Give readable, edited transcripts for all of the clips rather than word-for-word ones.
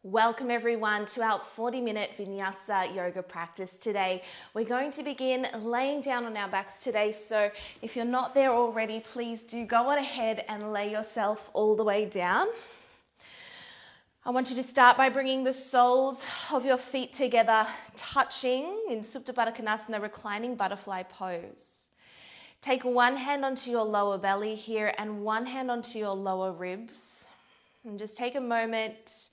Welcome everyone to our 40-minute Vinyasa Yoga practice today. We're going to begin laying down on our backs today, so if you're not there already, please do go on ahead and lay yourself all the way down. I want you to start by bringing the soles of your feet together, touching in Supta Baddha Konasana, reclining butterfly pose. Take one hand onto your lower belly here and one hand onto your lower ribs. And just take a moment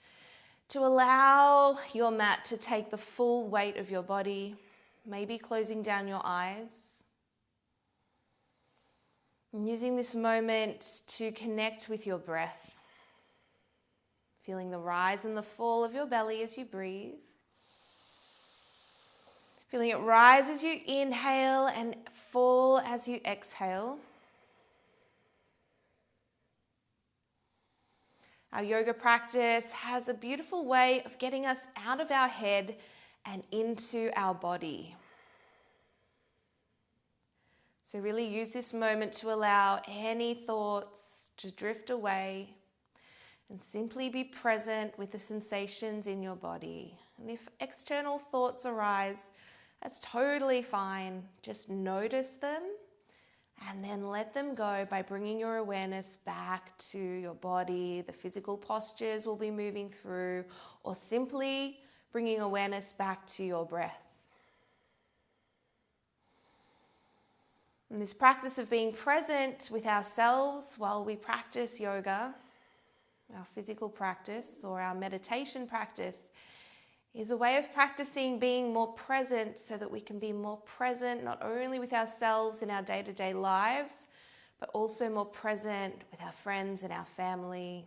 to allow your mat to take the full weight of your body, maybe closing down your eyes. And using this moment to connect with your breath, feeling the rise and the fall of your belly as you breathe. Feeling it rise as you inhale and fall as you exhale. Our yoga practice has a beautiful way of getting us out of our head and into our body. So really use this moment to allow any thoughts to drift away and simply be present with the sensations in your body. And if external thoughts arise, that's totally fine. Just notice them and then let them go by bringing your awareness back to your body. The physical postures will be moving through, or simply bringing awareness back to your breath. And this practice of being present with ourselves while we practice yoga, our physical practice or our meditation practice, is a way of practicing being more present so that we can be more present not only with ourselves in our day-to-day lives, but also more present with our friends and our family.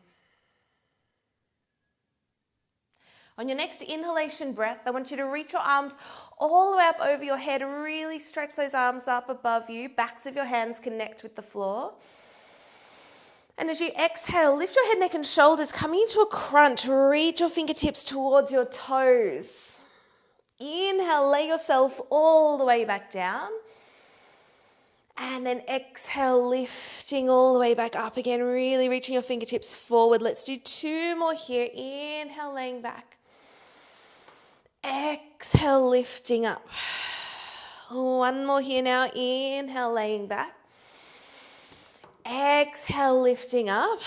On your next inhalation breath, I want you to reach your arms all the way up over your head. Really stretch those arms up above you. Backs of your hands connect with the floor. And as you exhale, lift your head, neck and shoulders, coming into a crunch. Reach your fingertips towards your toes. Inhale, lay yourself all the way back down. And then exhale, lifting all the way back up again, really reaching your fingertips forward. Let's do two more here. Inhale, laying back. Exhale, lifting up. One more here now. Inhale, laying back. Exhale, lifting up.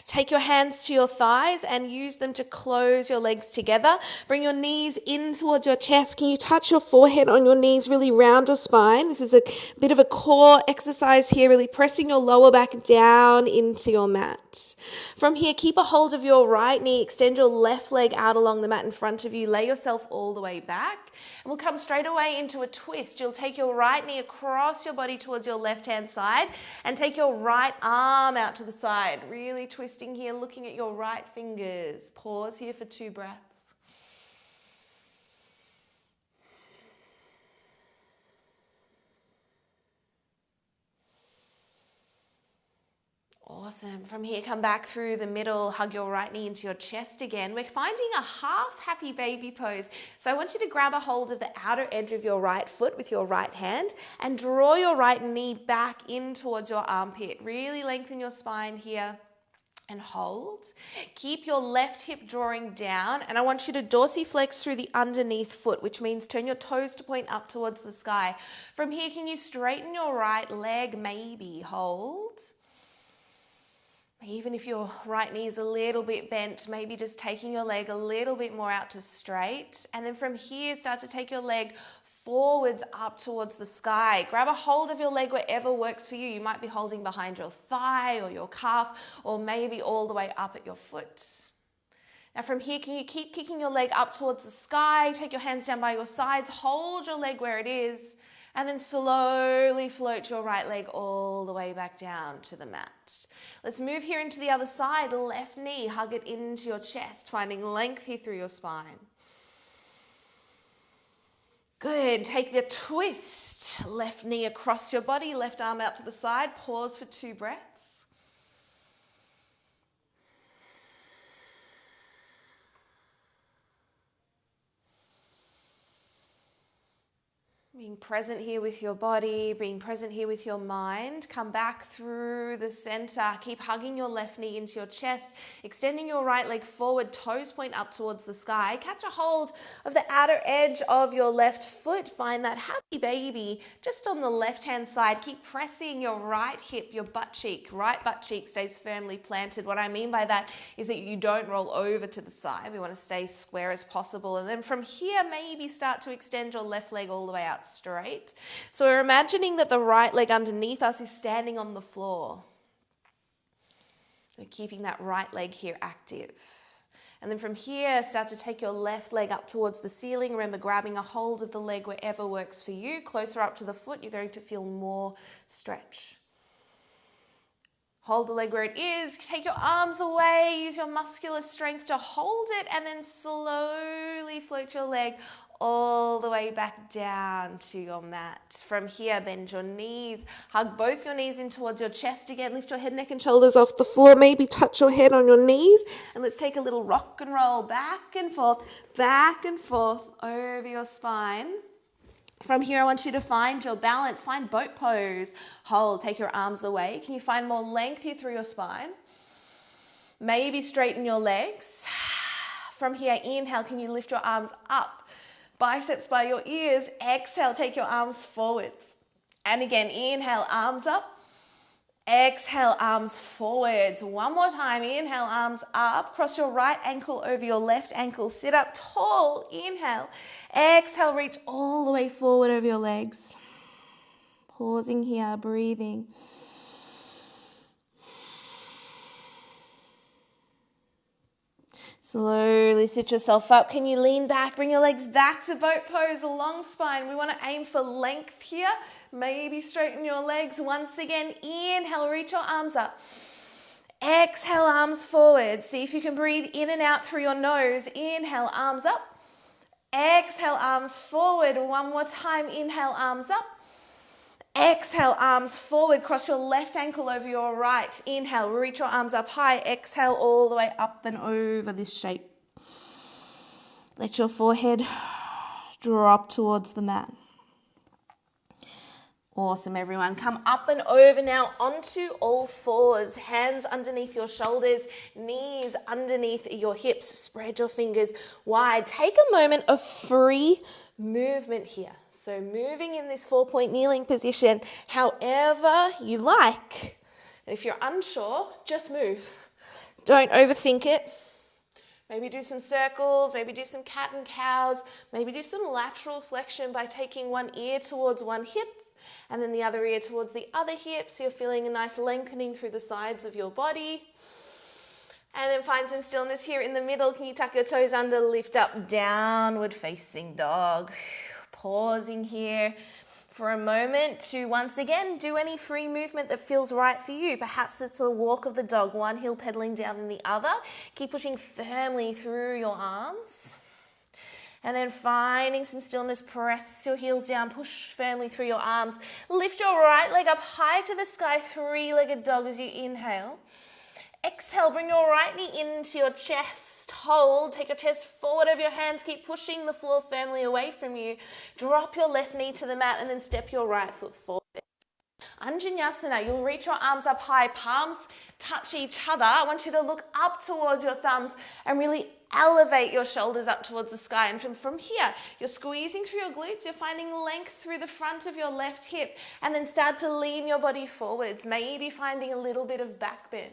Take your hands to your thighs and use them to close your legs together. Bring your knees in towards your chest. Can you touch your forehead on your knees? Really round your spine. This is a bit of a core exercise here, really pressing your lower back down into your mat. From here, keep a hold of your right knee. Extend your left leg out along the mat in front of you. Lay yourself all the way back. And we'll come straight away into a twist. You'll take your right knee across your body towards your left-hand side and take your right arm out to the side. Really twisting here, looking at your right fingers. Pause here for 2 breaths. Awesome. From here, come back through the middle, hug your right knee into your chest again. We're finding a half happy baby pose. So I want you to grab a hold of the outer edge of your right foot with your right hand and draw your right knee back in towards your armpit. Really lengthen your spine here and hold. Keep your left hip drawing down, and I want you to dorsiflex through the underneath foot, which means turn your toes to point up towards the sky. From here, can you straighten your right leg? Maybe hold. Even if your right knee is a little bit bent, maybe just taking your leg a little bit more out to straight. And then from here, start to take your leg forwards up towards the sky. Grab a hold of your leg wherever works for you. You might be holding behind your thigh or your calf, or maybe all the way up at your foot. Now from here, can you keep kicking your leg up towards the sky? Take your hands down by your sides. Hold your leg where it is. And then slowly float your right leg all the way back down to the mat. Let's move here into the other side. Left knee, hug it into your chest, finding length here through your spine. Good. Take the twist. Left knee across your body, left arm out to the side. Pause for 2 breaths. Being present here with your body, being present here with your mind. Come back through the center. Keep hugging your left knee into your chest, extending your right leg forward, toes point up towards the sky. Catch a hold of the outer edge of your left foot. Find that happy baby just on the left-hand side. Keep pressing your right hip, your butt cheek. Right butt cheek stays firmly planted. What I mean by that is that you don't roll over to the side. We want to stay square as possible. And then from here, maybe start to extend your left leg all the way out straight. So we're imagining that the right leg underneath us is standing on the floor. So keeping that right leg here active. And then from here, start to take your left leg up towards the ceiling. Remember, grabbing a hold of the leg wherever works for you. Closer up to the foot, you're going to feel more stretch. Hold the leg where it is. Take your arms away. Use your muscular strength to hold it, and then slowly float your leg all the way back down to your mat. From here, bend your knees. Hug both your knees in towards your chest again. Lift your head, neck, and shoulders off the floor. Maybe touch your head on your knees. And let's take a little rock and roll back and forth over your spine. From here, I want you to find your balance. Find boat pose. Hold. Take your arms away. Can you find more length here through your spine? Maybe straighten your legs. From here, inhale. Can you lift your arms up? Biceps by your ears. Exhale, take your arms forwards. And again, inhale, arms up. Exhale, arms forwards. One more time. Inhale, arms up. Cross your right ankle over your left ankle. Sit up tall. Inhale. Exhale, reach all the way forward over your legs. Pausing here, breathing. Slowly sit yourself up. Can you lean back? Bring your legs back to boat pose, a long spine. We want to aim for length here. Maybe straighten your legs. Once again, inhale, reach your arms up. Exhale, arms forward. See if you can breathe in and out through your nose. Inhale, arms up. Exhale, arms forward. One more time. Inhale, arms up. Exhale, arms forward. Cross your left ankle over your right. Inhale, reach your arms up high. Exhale, all the way up and over this shape. Let your forehead drop towards the mat. Awesome, everyone. Come up and over now onto all fours. Hands underneath your shoulders, knees underneath your hips. Spread your fingers wide. Take a moment of free movement here. So moving in this 4-point kneeling position however you like. And if you're unsure, just move. Don't overthink it. Maybe do some circles, maybe do some cat and cows, maybe do some lateral flexion by taking one ear towards one hip and then the other ear towards the other hip, so you're feeling a nice lengthening through the sides of your body. And then find some stillness here in the middle. Can you tuck your toes under, lift up, downward facing dog. Pausing here for a moment to once again do any free movement that feels right for you. Perhaps it's a walk of the dog, one heel pedaling down than the other. Keep pushing firmly through your arms. And then finding some stillness, press your heels down, push firmly through your arms. Lift your right leg up high to the sky, three-legged dog as you inhale. Exhale, bring your right knee into your chest. Hold, take your chest forward over your hands. Keep pushing the floor firmly away from you. Drop your left knee to the mat and then step your right foot forward. Unroll, you'll reach your arms up high, palms touch each other. I want you to look up towards your thumbs and really elevate your shoulders up towards the sky. And from here, you're squeezing through your glutes, you're finding length through the front of your left hip, and then start to lean your body forwards, maybe finding a little bit of back bend.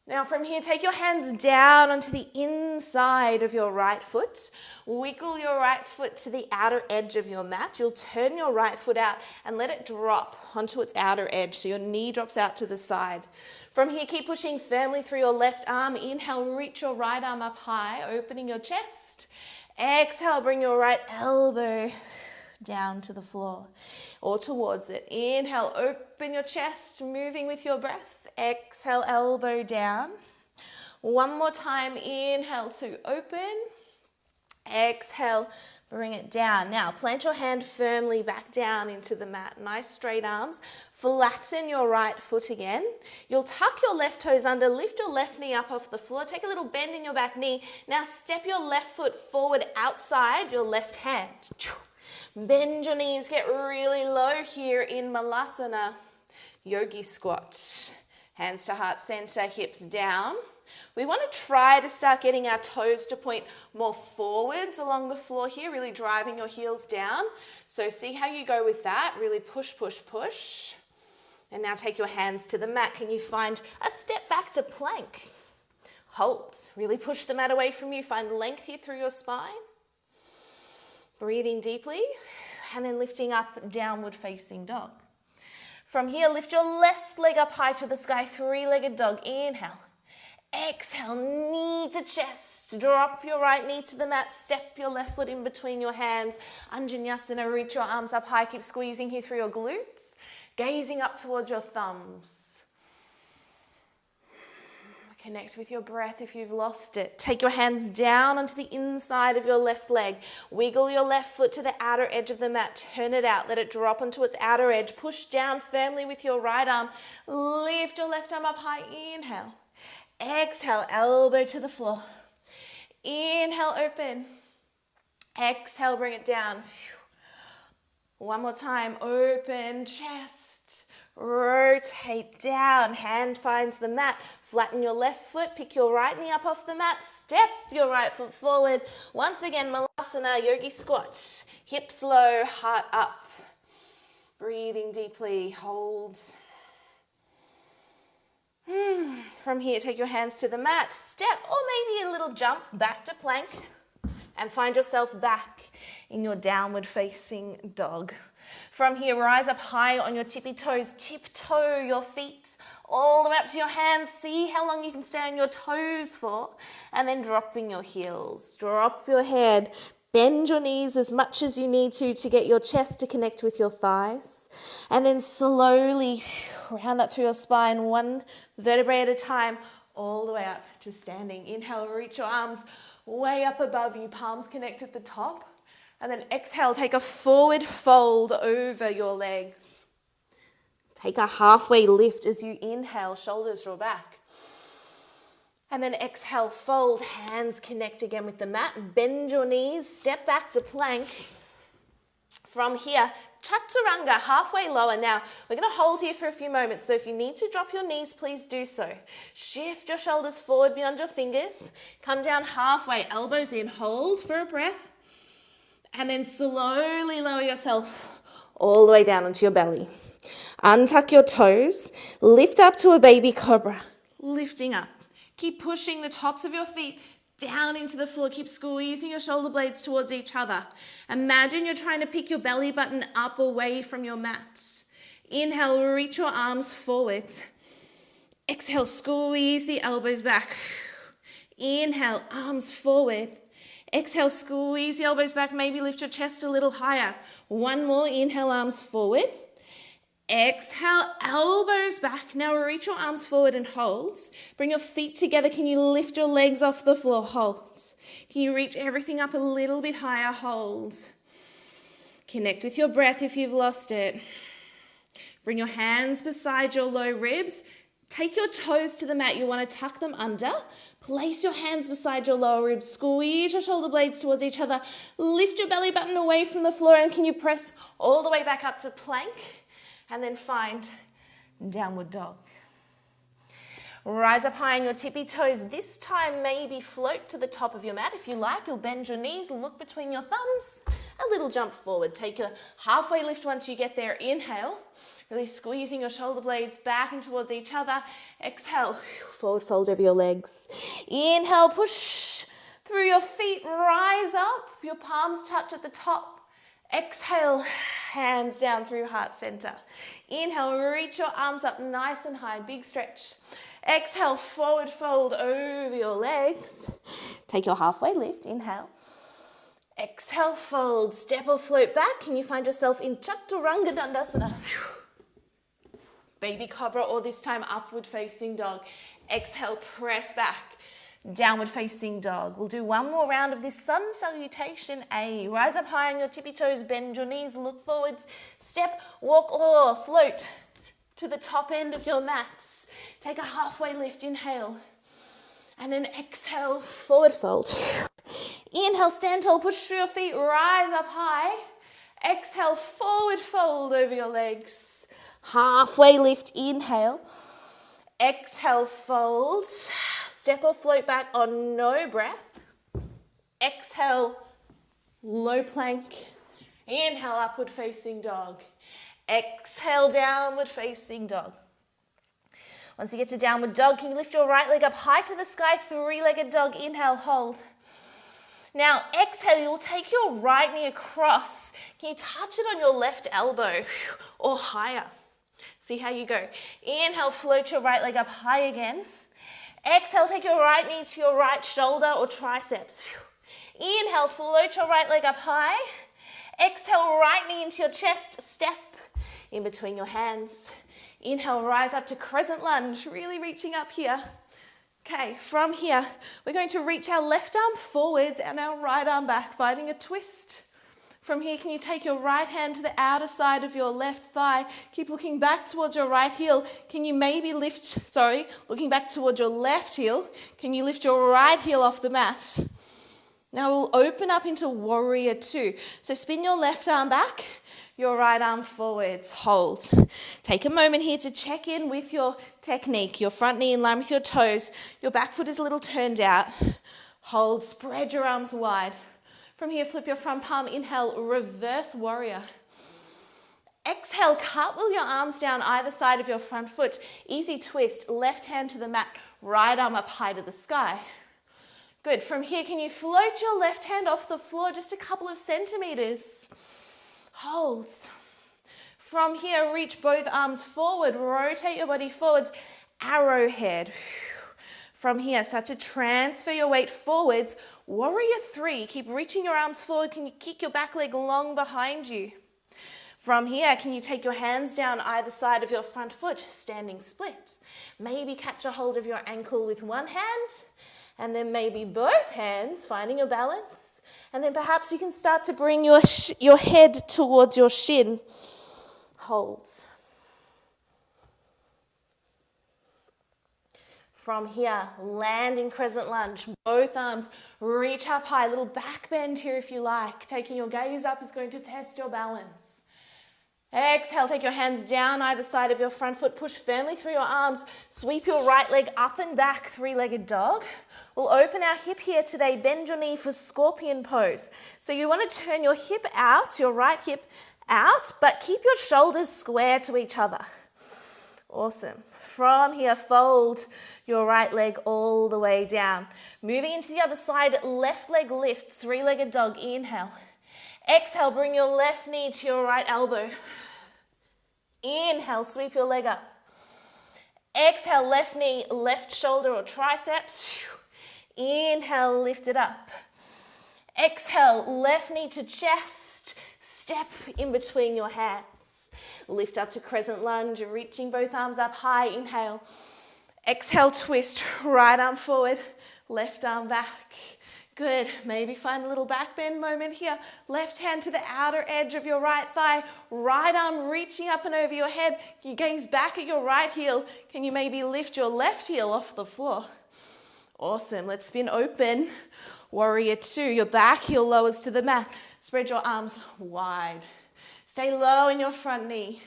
Now from here, take your hands down onto the inside of your right foot. Wiggle your right foot to the outer edge of your mat. You'll turn your right foot out and let it drop onto its outer edge so your knee drops out to the side. From here, keep pushing firmly through your left arm. Inhale, reach your right arm up high, opening your chest. Exhale, bring your right elbow down to the floor or towards it. Inhale, open your chest, moving with your breath. Exhale, elbow down. One more time, inhale to open. Exhale, bring it down. Now, plant your hand firmly back down into the mat. Nice straight arms. Flatten your right foot again. You'll tuck your left toes under, lift your left knee up off the floor. Take a little bend in your back knee. Now, step your left foot forward outside your left hand. Bend your knees, get really low here in Malasana. Yogi squat. Hands to heart center, hips down. We want to try to start getting our toes to point more forwards along the floor here, really driving your heels down. So see how you go with that. Really push, push, push. And now take your hands to the mat. Can you find a step back to plank? Hold. Really push the mat away from you. Find length here through your spine. Breathing deeply. And then lifting up, downward facing dog. From here, lift your left leg up high to the sky, three-legged dog. Inhale. Exhale, knee to chest. Drop your right knee to the mat. Step your left foot in between your hands. Anjaneyasana, reach your arms up high. Keep squeezing here through your glutes. Gazing up towards your thumbs. Connect with your breath if you've lost it. Take your hands down onto the inside of your left leg. Wiggle your left foot to the outer edge of the mat. Turn it out. Let it drop onto its outer edge. Push down firmly with your right arm. Lift your left arm up high. Inhale. Exhale, elbow to the floor. Inhale, open. Exhale, bring it down. One more time. Open chest. Rotate down, hand finds the mat. Flatten your left foot, pick your right knee up off the mat. Step your right foot forward. Once again, Malasana, yogi squat. Hips low, heart up. Breathing deeply, hold. From here, take your hands to the mat. Step or maybe a little jump back to plank. And find yourself back in your downward facing dog. From here, rise up high on your tippy toes. Tiptoe your feet all the way up to your hands. See how long you can stay on your toes for. And then dropping your heels. Drop your head. Bend your knees as much as you need to get your chest to connect with your thighs. And then slowly round up through your spine, one vertebrae at a time, all the way up to standing. Inhale, reach your arms way up above you. Palms connect at the top. And then exhale, take a forward fold over your legs. Take a halfway lift as you inhale, shoulders draw back. And then exhale, fold, hands connect again with the mat. Bend your knees, step back to plank. From here, chaturanga, halfway lower. Now, we're going to hold here for a few moments. So if you need to drop your knees, please do so. Shift your shoulders forward beyond your fingers. Come down halfway, elbows in, hold for a breath. And then slowly lower yourself all the way down onto your belly. Untuck your toes. Lift up to a baby cobra. Lifting up. Keep pushing the tops of your feet down into the floor. Keep squeezing your shoulder blades towards each other. Imagine you're trying to pick your belly button up away from your mat. Inhale, reach your arms forward. Exhale, squeeze the elbows back. Inhale, arms forward. Exhale, squeeze the elbows back. Maybe lift your chest a little higher. One more. Inhale, arms forward. Exhale, elbows back. Now reach your arms forward and hold. Bring your feet together. Can you lift your legs off the floor? Hold. Can you reach everything up a little bit higher? Hold. Connect with your breath if you've lost it. Bring your hands beside your low ribs. Take your toes to the mat. You want to tuck them under. Place your hands beside your lower ribs. Squeeze your shoulder blades towards each other. Lift your belly button away from the floor, and can you press all the way back up to plank? And then find downward dog. Rise up high on your tippy toes. This time maybe float to the top of your mat. If you like, you'll bend your knees, look between your thumbs. A little jump forward. Take a halfway lift once you get there. Inhale. Really squeezing your shoulder blades back and towards each other. Exhale, forward fold over your legs. Inhale, push through your feet, rise up. Your palms touch at the top. Exhale, hands down through heart center. Inhale, reach your arms up nice and high, big stretch. Exhale, forward fold over your legs. Take your halfway lift, inhale. Exhale, fold, step or float back. Can you find yourself in Chaturanga Dandasana? Baby cobra, or this time upward facing dog. Exhale, press back. Downward facing dog. We'll do one more round of this sun salutation A. Rise up high on your tippy toes, bend your knees, look forwards, step, walk or float to the top end of your mats. Take a halfway lift, inhale. And then exhale, forward fold. Inhale, stand tall, push through your feet, rise up high. Exhale, forward fold over your legs. Halfway lift, inhale. Exhale, fold. Step or float back on no breath. Exhale, low plank. Inhale, upward facing dog. Exhale, downward facing dog. Once you get to downward dog, can you lift your right leg up high to the sky? Three-legged dog. Inhale, hold. Now, exhale, you'll take your right knee across. Can you touch it on your left elbow or higher? See how you go. Inhale, float your right leg up high again. Exhale, take your right knee to your right shoulder or triceps. Inhale, float your right leg up high. Exhale, right knee into your chest, step in between your hands. Inhale, rise up to crescent lunge, really reaching up here. Okay, from here, we're going to reach our left arm forwards and our right arm back, finding a twist. From here, can you take your right hand to the outer side of your left thigh? Keep looking back towards your right heel. Can you maybe looking back towards your left heel, can you lift your right heel off the mat? Now we'll open up into warrior two. So spin your left arm back, your right arm forwards, hold. Take a moment here to check in with your technique. Your front knee in line with your toes. Your back foot is a little turned out. Hold, spread your arms wide. From here, flip your front palm, inhale, reverse warrior. Exhale, cartwheel your arms down either side of your front foot. Easy twist, left hand to the mat, right arm up high to the sky. Good. From here, can you float your left hand off the floor just a couple of centimeters? Hold. From here, reach both arms forward. Rotate your body forwards. Arrowhead. From here, start to transfer your weight forwards. Warrior three. Keep reaching your arms forward. Can you kick your back leg long behind you? From here, can you take your hands down either side of your front foot? Standing split. Maybe catch a hold of your ankle with one hand. And then maybe both hands, finding your balance. And then perhaps you can start to bring your head towards your shin. Hold. From here, land in crescent lunge. Both arms reach up high. Little back bend here if you like. Taking your gaze up is going to test your balance. Exhale, take your hands down either side of your front foot. Push firmly through your arms. Sweep your right leg up and back, three-legged dog. We'll open our hip here today. Bend your knee for scorpion pose. So you want to turn your hip out, your right hip out, but keep your shoulders square to each other. Awesome. From here, fold your right leg all the way down. Moving into the other side, left leg lifts, three-legged dog. Inhale. Exhale, bring your left knee to your right elbow. Inhale, sweep your leg up. Exhale, left knee, left shoulder or triceps. Inhale, lift it up. Exhale, left knee to chest. Step in between your hands. Lift up to crescent lunge, reaching both arms up high. Inhale. Exhale, twist, right arm forward, left arm back. Good. Maybe find a little back bend moment here. Left hand to the outer edge of your right thigh. Right arm reaching up and over your head. You gaze back at your right heel. Can you maybe lift your left heel off the floor? Awesome. Let's spin open. Warrior two. Your back heel lowers to the mat. Spread your arms wide. Stay low in your front knee.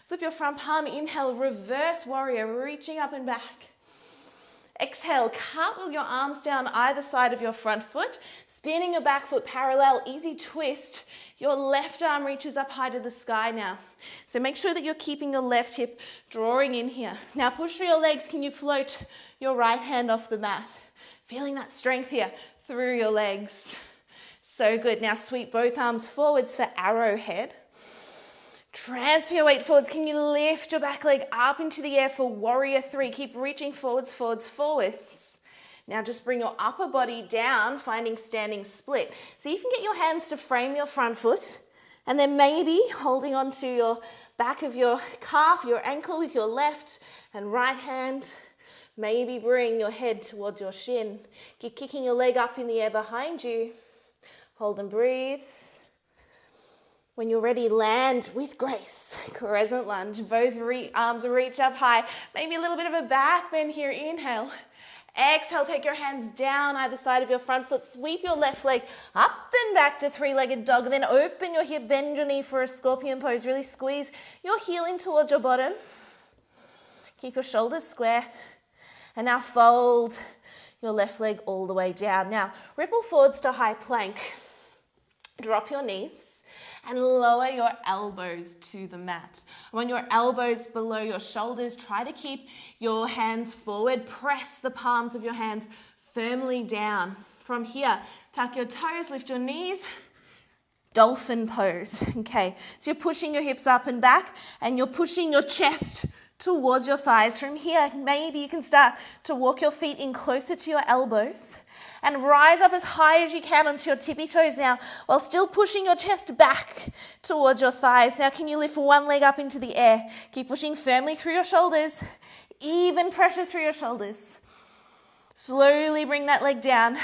Flip your front palm. Inhale. Reverse warrior. Reaching up and back. Exhale, cartwheel your arms down either side of your front foot, spinning your back foot parallel, easy twist. Your left arm reaches up high to the sky now. So make sure that you're keeping your left hip drawing in here. Now push through your legs. Can you float your right hand off the mat? Feeling that strength here through your legs. So good. Now sweep both arms forwards for arrowhead. Transfer your weight forwards. Can you lift your back leg up into the air for warrior three? Keep reaching forwards, forwards, forwards. Now just bring your upper body down, finding standing split. See if you can get your hands to frame your front foot, and then maybe holding onto your back of your calf, your ankle with your left and right hand. Maybe bring your head towards your shin. Keep kicking your leg up in the air behind you. Hold and breathe. When you're ready, land with grace. Crescent lunge. Both arms reach up high. Maybe a little bit of a back bend here. Inhale. Exhale, take your hands down either side of your front foot. Sweep your left leg up and back to three-legged dog. Then open your hip, bend your knee for a scorpion pose. Really squeeze your heel in towards your bottom. Keep your shoulders square. And now fold your left leg all the way down. Now, ripple forwards to high plank. Drop your knees and lower your elbows to the mat. When your elbows below your shoulders, try to keep your hands forward. Press the palms of your hands firmly down. From here, tuck your toes, lift your knees. Dolphin pose. Okay, so you're pushing your hips up and back and you're pushing your chest towards your thighs. From here, maybe you can start to walk your feet in closer to your elbows and rise up as high as you can onto your tippy toes now while still pushing your chest back towards your thighs. Now, can you lift one leg up into the air? Keep pushing firmly through your shoulders, even pressure through your shoulders. Slowly bring that leg down.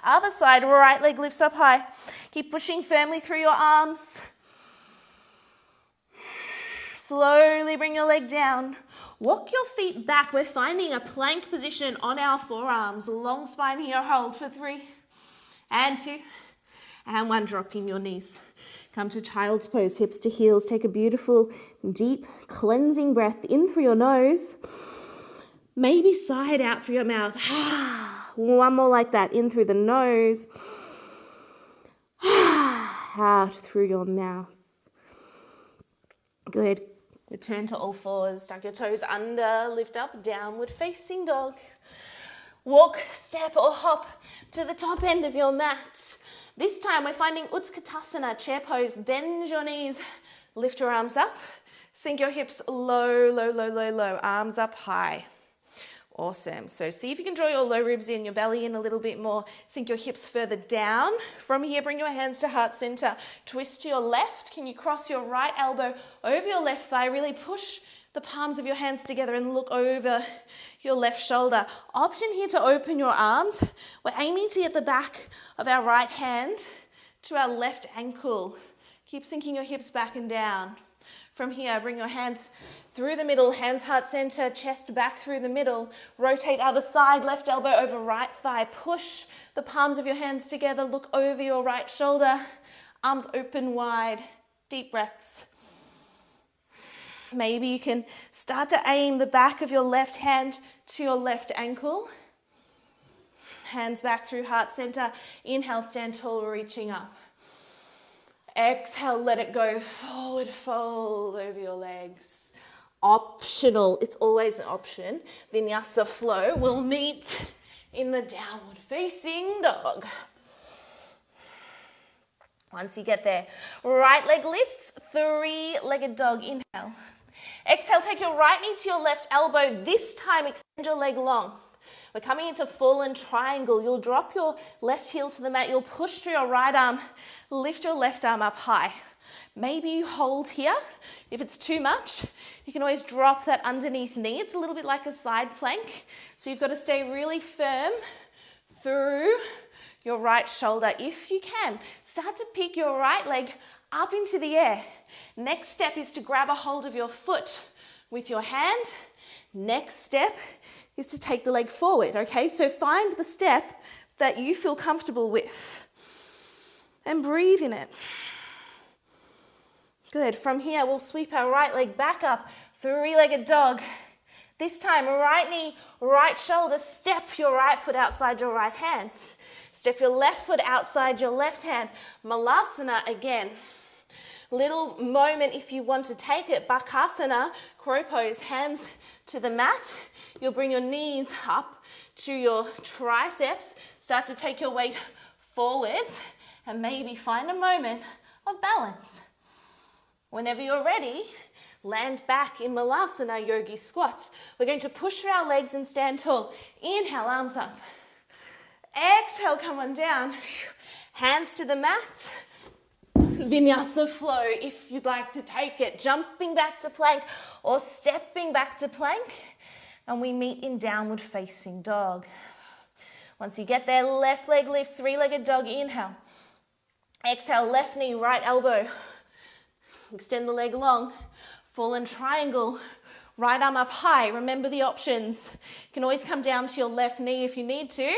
Other side, right leg lifts up high. Keep pushing firmly through your arms. Slowly bring your leg down. Walk your feet back. We're finding a plank position on our forearms. Long spine here. Hold for 3 and 2 and 1. Dropping your knees. Come to child's pose, hips to heels. Take a beautiful, deep, cleansing breath in through your nose. Maybe sigh it out through your mouth. One more like that. In through the nose. Out through your mouth. Good. Return to all fours. Tuck your toes under. Lift up. Downward facing dog. Walk, step or hop to the top end of your mat. This time we're finding Utkatasana, chair pose. Bend your knees. Lift your arms up. Sink your hips low, low, low, low, low. Arms up high. Awesome. So see if you can draw your low ribs in, your belly in a little bit more. Sink your hips further down. From here, bring your hands to heart center. Twist to your left. Can you cross your right elbow over your left thigh? Really push the palms of your hands together and look over your left shoulder. Option here to open your arms. We're aiming to get the back of our right hand to our left ankle. Keep sinking your hips back and down. From here, bring your hands through the middle, hands heart center, chest back through the middle. Rotate other side, left elbow over right thigh. Push the palms of your hands together. Look over your right shoulder. Arms open wide. Deep breaths. Maybe you can start to aim the back of your left hand to your left ankle. Hands back through heart center. Inhale, stand tall, reaching up. Exhale, let it go. Forward fold over your legs. Optional. It's always an option. Vinyasa flow. We'll meet in the downward facing dog. Once you get there, right leg lifts, 3-legged dog. Inhale. Exhale, take your right knee to your left elbow. This time, extend your leg long. We're coming into fallen triangle. You'll drop your left heel to the mat. You'll push through your right arm. Lift your left arm up high. Maybe you hold here. If it's too much, you can always drop that underneath knee. It's a little bit like a side plank. So you've got to stay really firm through your right shoulder. If you can, start to pick your right leg up into the air. Next step is to grab a hold of your foot with your hand. Next step is to take the leg forward, okay? So find the step that you feel comfortable with and breathe in it. Good. From here, we'll sweep our right leg back up, 3-legged dog. This time, right knee, right shoulder. Step your right foot outside your right hand. Step your left foot outside your left hand. Malasana again. Little moment if you want to take it. Bakasana, crow pose, hands to the mat. You'll bring your knees up to your triceps. Start to take your weight forward and maybe find a moment of balance. Whenever you're ready, land back in Malasana, yogi squat. We're going to push through our legs and stand tall. Inhale, arms up. Exhale, come on down. Hands to the mat. Vinyasa flow if you'd like to take it. Jumping back to plank or stepping back to plank. And we meet in downward facing dog. Once you get there, left leg lifts, 3-legged dog. Inhale. Exhale, left knee, right elbow. Extend the leg long. Fallen triangle. Right arm up high. Remember the options. You can always come down to your left knee if you need to,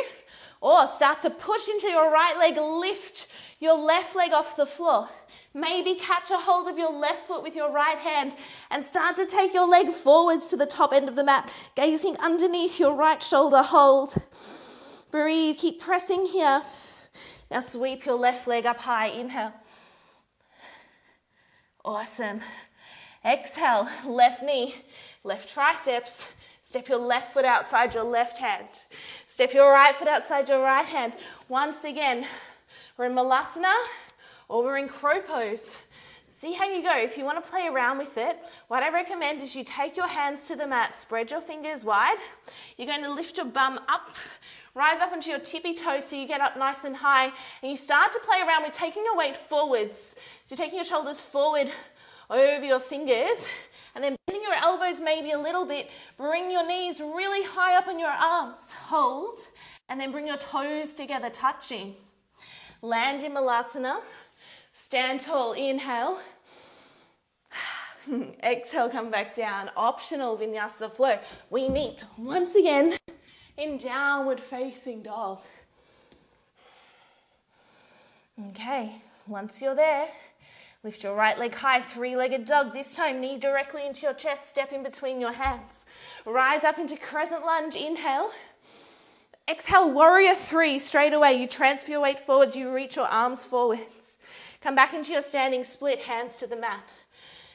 or start to push into your right leg, lift your left leg off the floor. Maybe catch a hold of your left foot with your right hand and start to take your leg forwards to the top end of the mat, gazing underneath your right shoulder. Hold. Breathe. Keep pressing here. Now sweep your left leg up high. Inhale. Awesome. Exhale. Left knee, left triceps. Step your left foot outside your left hand. Step your right foot outside your right hand. Once again, we're in Malasana or we're in crow pose. See how you go. If you want to play around with it, what I recommend is you take your hands to the mat, spread your fingers wide. You're going to lift your bum up, rise up into your tippy toes so you get up nice and high, and you start to play around with taking your weight forwards. So you're taking your shoulders forward over your fingers, and then bending your elbows maybe a little bit. Bring your knees really high up on your arms. Hold, and then bring your toes together, touching. Land in Malasana. Stand tall. Inhale. Exhale, come back down. Optional Vinyasa flow. We meet once again in downward facing dog. Okay, once you're there, lift your right leg high, three-legged dog. This time, knee directly into your chest, step in between your hands. Rise up into crescent lunge. Inhale. Exhale, warrior three. Straight away, you transfer your weight forwards, you reach your arms forwards. Come back into your standing split, hands to the mat.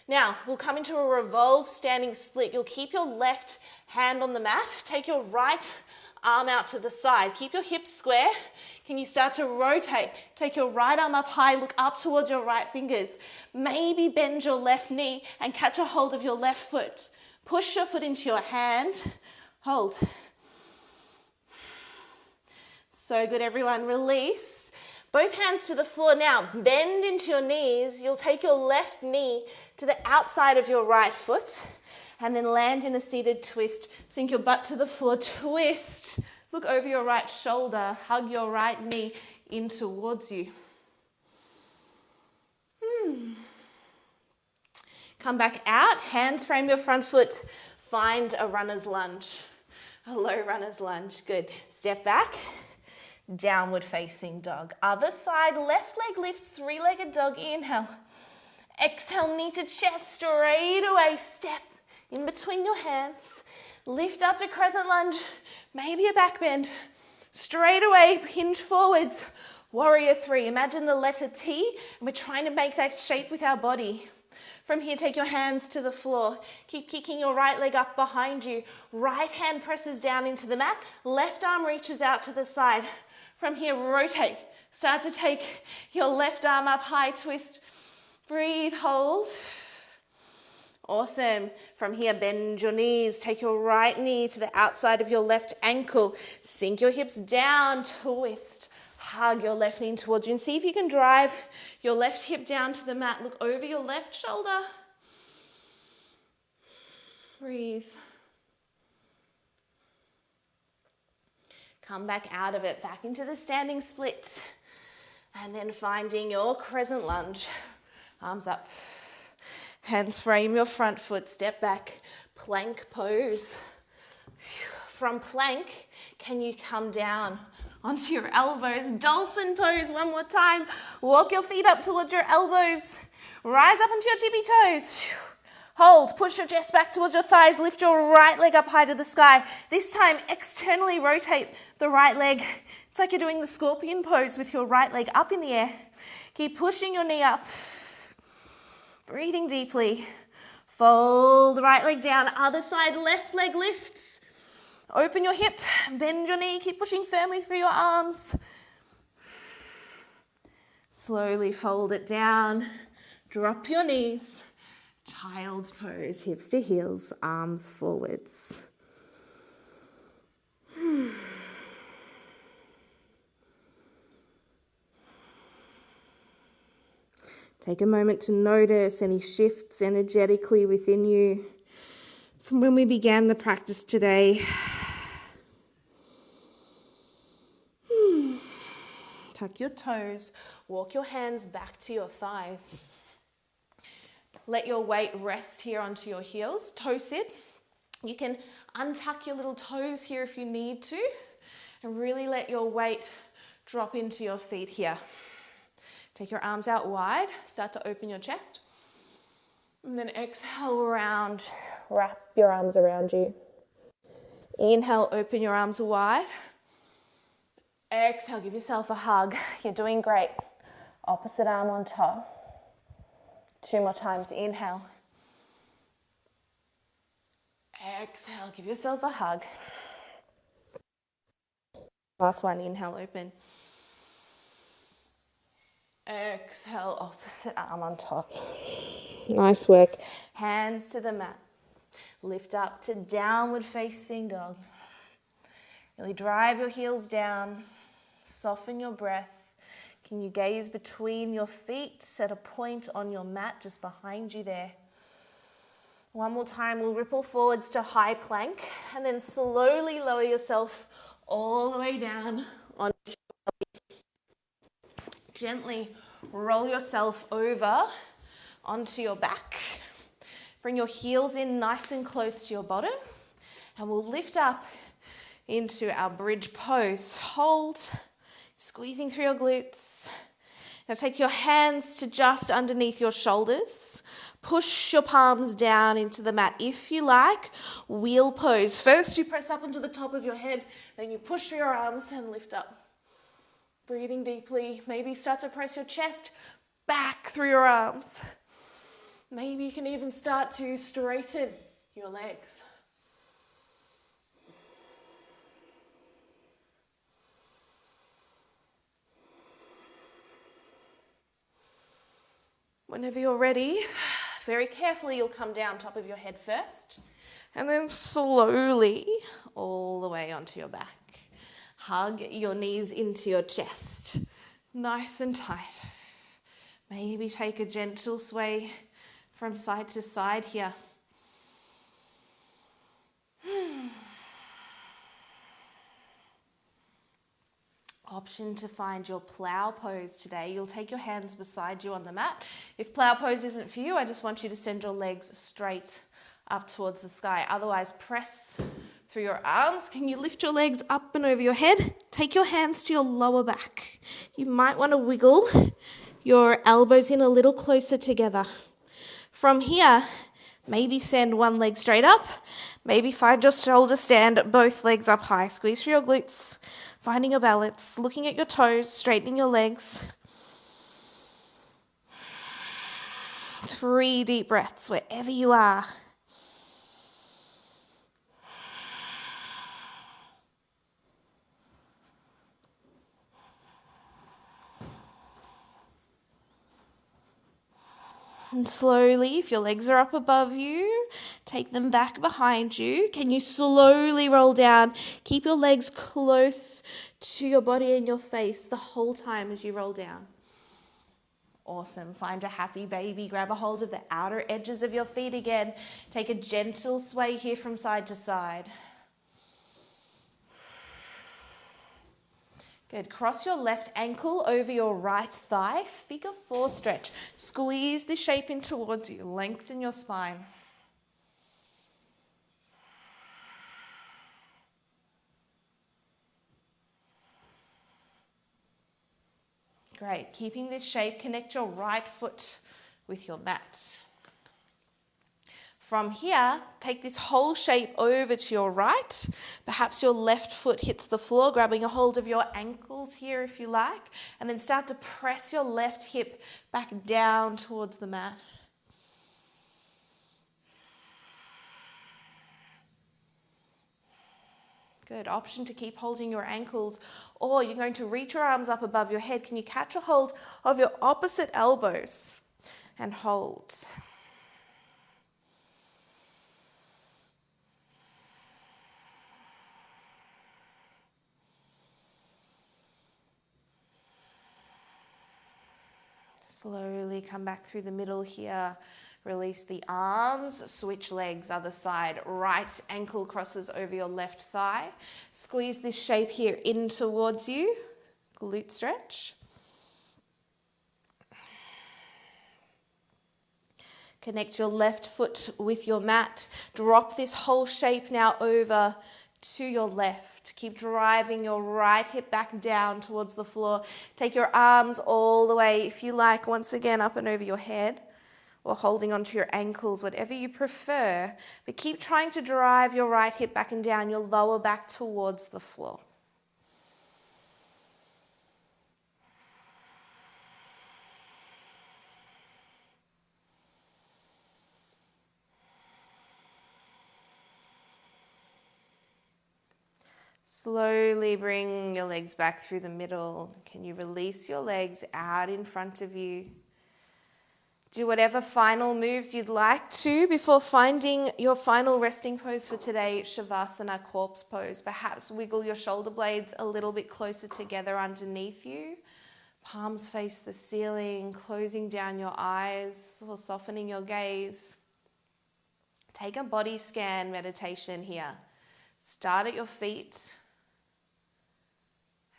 Now, we'll come into a revolved standing split. You'll keep your left hand on the mat. Take your right arm out to the side. Keep your hips square. Can you start to rotate? Take your right arm up high, look up towards your right fingers. Maybe bend your left knee and catch a hold of your left foot. Push your foot into your hand. Hold. So good, everyone. Release. Both hands to the floor now. Bend into your knees. You'll take your left knee to the outside of your right foot and then land in a seated twist. Sink your butt to the floor. Twist. Look over your right shoulder. Hug your right knee in towards you. Come back out. Hands frame your front foot. Find a runner's lunge. A low runner's lunge. Good. Step back. Downward facing dog. Other side, left leg lifts, three-legged dog. Inhale. Exhale, knee to chest, straight away. Step in between your hands. Lift up to crescent lunge, maybe a back bend. Straight away, hinge forwards. Warrior three. Imagine the letter T, and we're trying to make that shape with our body. From here, take your hands to the floor. Keep kicking your right leg up behind you. Right hand presses down into the mat. Left arm reaches out to the side. From here, rotate. Start to take your left arm up high, twist. Breathe, hold. Awesome. From here, bend your knees. Take your right knee to the outside of your left ankle. Sink your hips down, twist. Hug your left knee towards you and see if you can drive your left hip down to the mat. Look over your left shoulder. Breathe. Come back out of it, back into the standing split. And then finding your crescent lunge. Arms up. Hands frame your front foot. Step back. Plank pose. From plank, can you come down onto your elbows? Dolphin pose one more time. Walk your feet up towards your elbows. Rise up into your tippy toes. Hold. Push your chest back towards your thighs. Lift your right leg up high to the sky. This time, externally rotate the right leg. It's like you're doing the scorpion pose with your right leg up in the air. Keep pushing your knee up. Breathing deeply. Fold the right leg down. Other side, left leg lifts. Open your hip, bend your knee, keep pushing firmly through your arms. Slowly fold it down. Drop your knees. Child's pose, hips to heels, arms forwards. Take a moment to notice any shifts energetically within you from when we began the practice today. Tuck your toes, walk your hands back to your thighs. Let your weight rest here onto your heels. Toe sit. You can untuck your little toes here if you need to, and really let your weight drop into your feet here. Take your arms out wide, start to open your chest, and then exhale around, wrap your arms around you. Inhale, open your arms wide. Exhale, give yourself a hug. You're doing great. Opposite arm on top. 2 more times, inhale. Exhale, give yourself a hug. Last one, inhale, open. Exhale, opposite arm on top. Nice work. Hands to the mat. Lift up to downward facing dog. Really drive your heels down. Soften your breath. Can you gaze between your feet? Set a point on your mat just behind you there. One more time, we'll ripple forwards to high plank and then slowly lower yourself all the way down onto your belly. Gently roll yourself over onto your back. Bring your heels in nice and close to your bottom, and we'll lift up into our bridge pose. Hold, squeezing through your glutes. Now take your hands to just underneath your shoulders. Push your palms down into the mat. If you like, wheel pose. First you press up onto the top of your head, then you push through your arms and lift up. Breathing deeply. Maybe start to press your chest back through your arms. Maybe you can even start to straighten your legs. Whenever you're ready, very carefully you'll come down top of your head first, and then slowly all the way onto your back. Hug your knees into your chest, nice and tight. Maybe take a gentle sway from side to side here. Option to find your plow pose today. You'll take your hands beside you on the mat. If plow pose isn't for you, I just want you to send your legs straight up towards the sky. Otherwise, press through your arms. Can you lift your legs up and over your head? Take your hands to your lower back. You might want to wiggle your elbows in a little closer together. From here, maybe send one leg straight up. Maybe find your shoulder stand, both legs up high. Squeeze through your glutes. Finding your balance, looking at your toes, straightening your legs. 3 deep breaths wherever you are. And slowly, if your legs are up above you, take them back behind you. Can you slowly roll down? Keep your legs close to your body and your face the whole time as you roll down. Awesome. Find a happy baby. Grab a hold of the outer edges of your feet again. Take a gentle sway here from side to side. Good. Cross your left ankle over your right thigh. Figure 4 stretch. Squeeze this shape in towards you. Lengthen your spine. Great. Keeping this shape, connect your right foot with your mat. From here, take this whole shape over to your right. Perhaps your left foot hits the floor, grabbing a hold of your ankles here if you like, and then start to press your left hip back down towards the mat. Good. Option to keep holding your ankles, or you're going to reach your arms up above your head. Can you catch a hold of your opposite elbows and hold? Slowly come back through the middle here. Release the arms, switch legs, other side. Right ankle crosses over your left thigh. Squeeze this shape here in towards you. Glute stretch. Connect your left foot with your mat. Drop this whole shape now over to your left. Keep driving your right hip back down towards the floor. Take your arms all the way, if you like, once again up and over your head, or holding onto your ankles, whatever you prefer. But keep trying to drive your right hip back and down, your lower back towards the floor. Slowly bring your legs back through the middle. Can you release your legs out in front of you? Do whatever final moves you'd like to before finding your final resting pose for today, Shavasana corpse pose. Perhaps wiggle your shoulder blades a little bit closer together underneath you. Palms face the ceiling, closing down your eyes or softening your gaze. Take a body scan meditation here. Start at your feet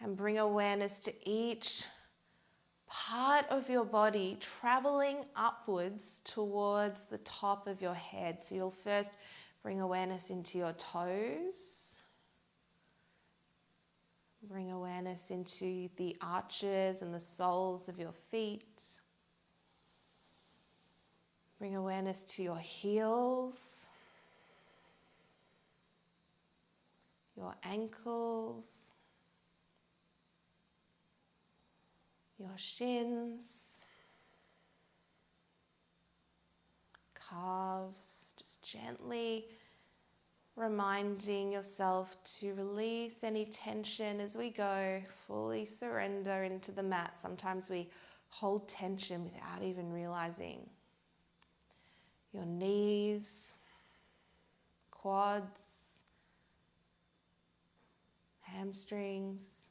and bring awareness to each part of your body, traveling upwards towards the top of your head. So you'll first bring awareness into your toes. Bring awareness into the arches and the soles of your feet. Bring awareness to your heels, your ankles, your shins, calves. Just gently reminding yourself to release any tension as we go. Fully surrender into the mat. Sometimes we hold tension without even realizing. Your knees, quads, hamstrings.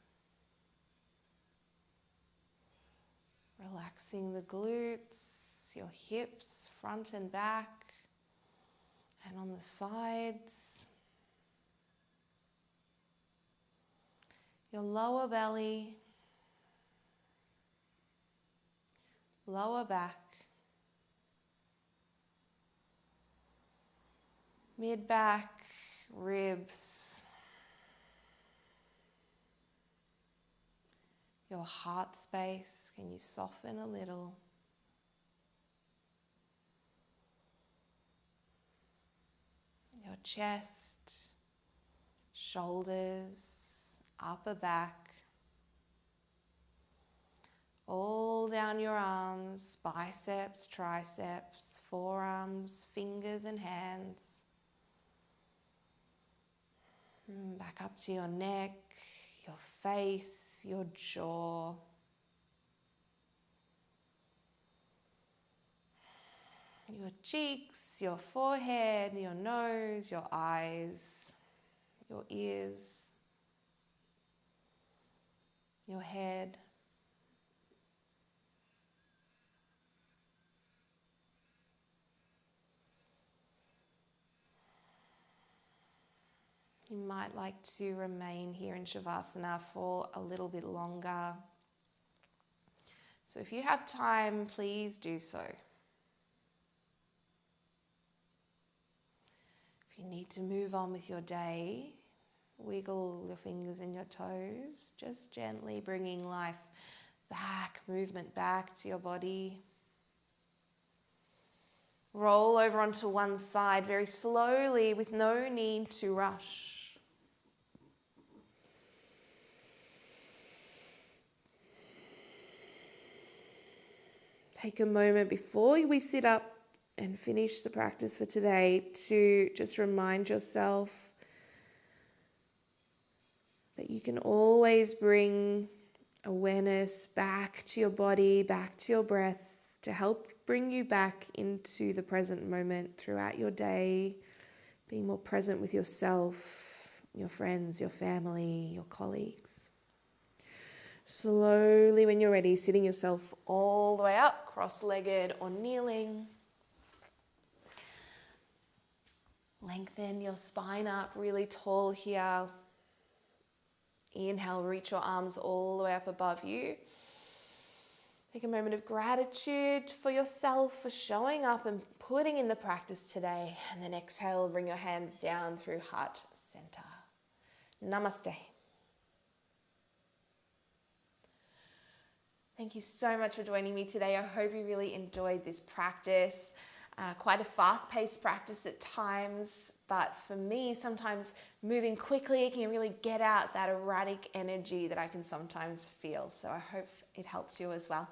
Relaxing the glutes, your hips, front and back, and on the sides. Your lower belly, lower back, mid-back, ribs, your heart space. Can you soften a little? Your chest, shoulders, upper back, all down your arms, biceps, triceps, forearms, fingers and hands. Back up to your neck, your face, your jaw. Your cheeks, your forehead, your nose, your eyes, your ears, your head. You might like to remain here in Shavasana for a little bit longer. So if you have time, please do so. If you need to move on with your day, wiggle your fingers and your toes, just gently bringing life back, movement back to your body. Roll over onto one side very slowly with no need to rush. Take a moment before we sit up and finish the practice for today to just remind yourself that you can always bring awareness back to your body, back to your breath, to help bring you back into the present moment throughout your day, being more present with yourself, your friends, your family, your colleagues. Slowly, when you're ready, sitting yourself all the way up, cross-legged or kneeling. Lengthen your spine up really tall here. Inhale, reach your arms all the way up above you. Take a moment of gratitude for yourself for showing up and putting in the practice today. And then exhale, bring your hands down through heart center. Namaste. Thank you so much for joining me today. I hope you really enjoyed this practice. Quite a fast-paced practice at times, but for me, sometimes moving quickly can really get out that erratic energy that I can sometimes feel. So I hope it helped you as well.